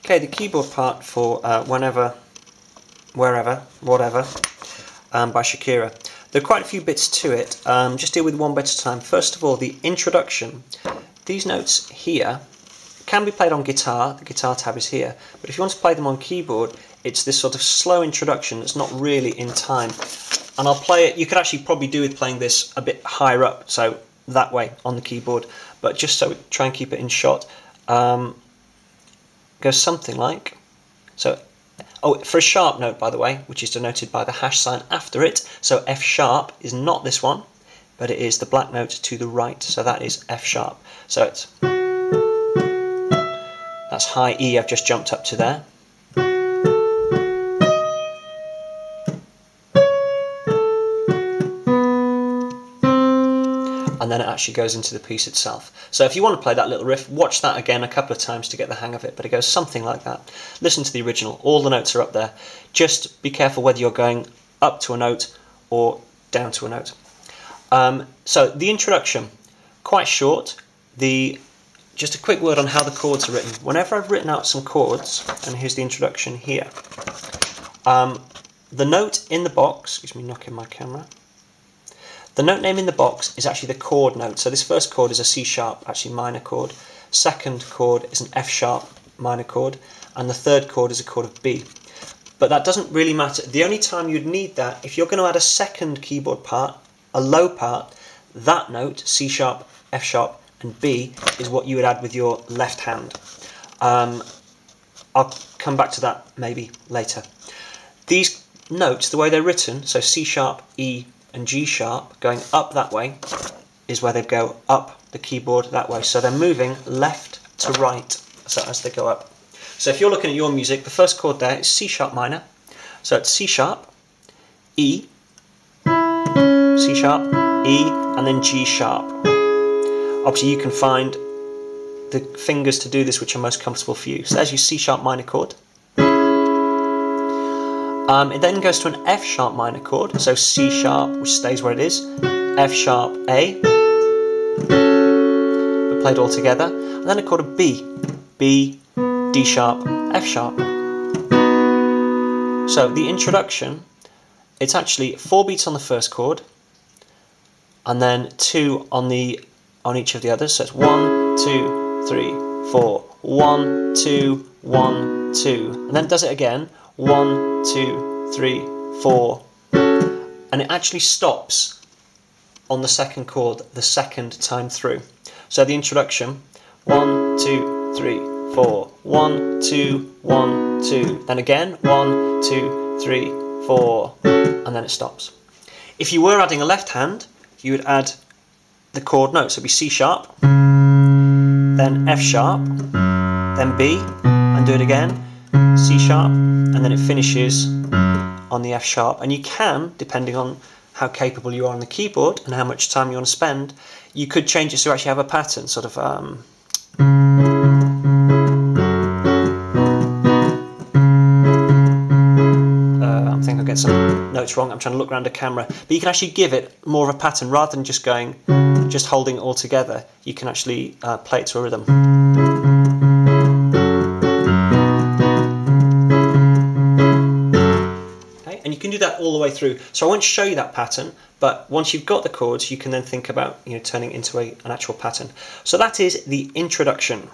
Okay, the keyboard part for Whenever, Wherever, Whatever by Shakira. There are quite a few bits to it. Just deal with one bit at a time. First of all, the introduction. These notes here can be played on guitar. The guitar tab is here. But if you want to play them on keyboard, it's this sort of slow introduction that's not really in time. And I'll play it. You could actually probably do with playing this a bit higher up, so that way on the keyboard. But just so we try and keep it in shot, goes something like so. Oh, for a sharp note, by the way, which is denoted by the hash sign after it. So F sharp is not this one, but it is the black note to the right. So that is F sharp. So that's high E. I've just jumped up to there. And then it actually goes into the piece itself. So if you want to play that little riff, watch that again a couple of times to get the hang of it, but it goes something like that. Listen to the original, all the notes are up there. Just be careful whether you're going up to a note or down to a note. So the introduction, quite short. Just a quick word on how the chords are written. Whenever I've written out some chords, and here's the introduction here, the note in the box, excuse me, knocking my camera, the note name in the box is actually the chord note. So this first chord is a C sharp, actually minor chord. Second chord is an F sharp minor chord. And the third chord is a chord of B. But that doesn't really matter. The only time you'd need that, if you're going to add a second keyboard part, a low part, that note, C sharp, F sharp, and B, is what you would add with your left hand. I'll come back to that maybe later. These notes, the way they're written, so C sharp, E, and G sharp, going up that way, is where they go up the keyboard that way. So they're moving left to right so as they go up. So if you're looking at your music, the first chord there is C sharp minor. So it's C sharp, E, C sharp, E, and then G sharp. Obviously you can find the fingers to do this which are most comfortable for you. So there's your C sharp minor chord. It then goes to an F sharp minor chord, so C sharp, which stays where it is, F sharp A, but played all together, and then a chord of B, B, D sharp, F sharp. So the introduction, it's actually 4 beats on the first chord, and then 2 on each of the others. So it's 1, 2, 3, 4, 1, 2, 1, 2, and then it does it again. 1, 2, 3, 4, and it actually stops on the second chord the second time through. So the introduction, 1, 2, 3, 4, 1, 2, 1, 2, then again 1, 2, 3, 4, and then it stops. If you were adding a left hand, you would add the chord notes. So it'd be C sharp, then F sharp, then B, and do it again, C sharp, and then it finishes on the F sharp. And you can, depending on how capable you are on the keyboard and how much time you want to spend, you could change it so you actually have a pattern, sort of I think I'll get some notes wrong. I'm trying to look around the camera, but you can actually give it more of a pattern rather than just holding it all together. You can actually play it to a rhythm. And you can do that all the way through. So I won't show you that pattern, but once you've got the chords, you can then think about turning it into an actual pattern. So that is the introduction.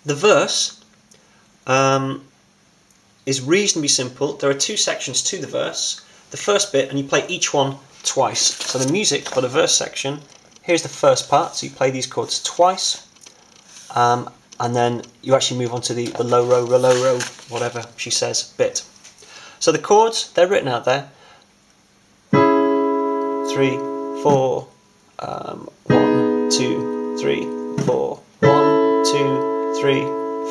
The verse is reasonably simple. There are 2 sections to the verse. The first bit, and you play each one twice. So the music for the verse section, here's the first part. So you play these chords twice. And then you actually move on to the low row, whatever she says, bit. So the chords, they're written out there. 3, 4, 1, 2, 3, 4, 1, 2, 3,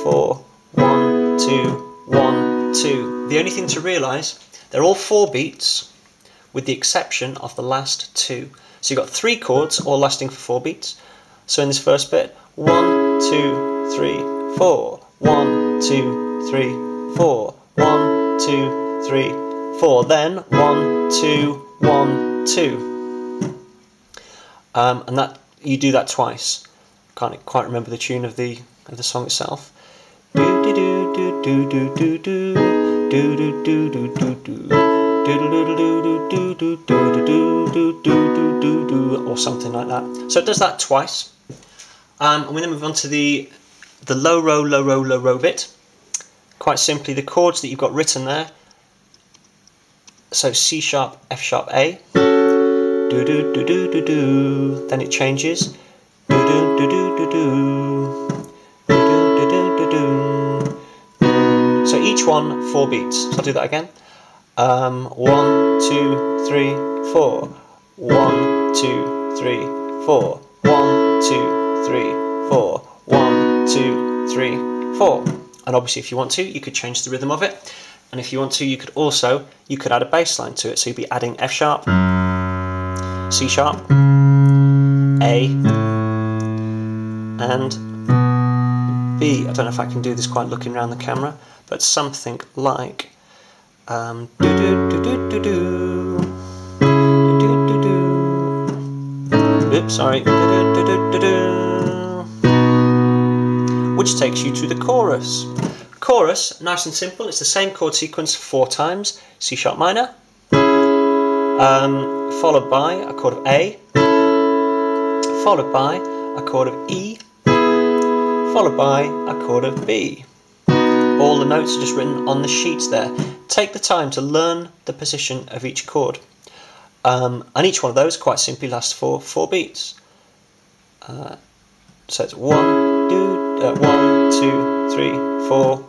4, 1, 2, 1, 2. The only thing to realise, they're all 4 beats, with the exception of the last 2. So you've got 3 chords, all lasting for 4 beats. So in this first bit, 1, 2, 3, 4, 1, 2, 3, 4, 1, 2, 3, 4, then 1, 2, 1, 2. And that you do that twice. Can't quite remember the tune of the of the song itself. Do do do do do do do do do do do do do do, or something like that. So it does that twice. And we then move on to the low row, low row, low row bit. Quite simply, the chords that you've got written there. So C sharp, F sharp, A. Do do do do do do. Then it changes. Do do do do do do. Do do do do do. So each one 4 beats. So I'll do that again. 1, 2, 3, 4. 1, 2, 3, 4. 1, 2, 3, 4. 1, 2, 3, 4. And obviously, if you want to, you could change the rhythm of it. And if you want to, you could add a bass line to it. So you'd be adding F sharp, C sharp, A, and B. I don't know if I can do this quite looking around the camera, but something like do do do do do do do do do. Oops, sorry. Do do do do do. Which takes you to the chorus. Chorus, nice and simple. It's the same chord sequence 4 times. C sharp minor, followed by a chord of A, followed by a chord of E, followed by a chord of B. All the notes are just written on the sheets there. Take the time to learn the position of each chord. And each one of those quite simply lasts for 4 beats. So it's 1, 2, 3, 4.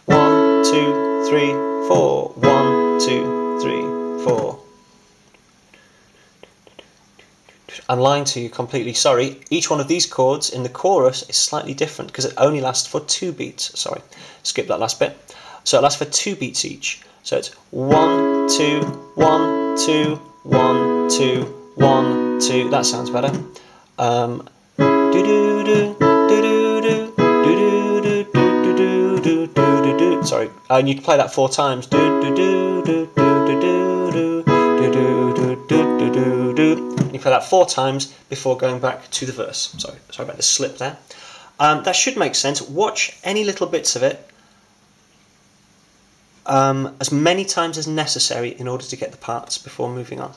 1, 2, 3, 4. 1, 2, 3, 4. I'm lying to you completely, sorry. Each one of these chords in the chorus is slightly different because it only lasts for 2 beats. Sorry, skip that last bit. So it lasts for 2 beats each. So it's 1, 2, 1, 2, 1, 2, 1, 2. That sounds better. Do do do do do do do do do do do. Sorry, and you can play that 4 times. Do do do do do do do do do do do do do. You play that 4 times before going back to the verse. Sorry about the slip there. That should make sense. Watch any little bits of it as many times as necessary in order to get the parts before moving on.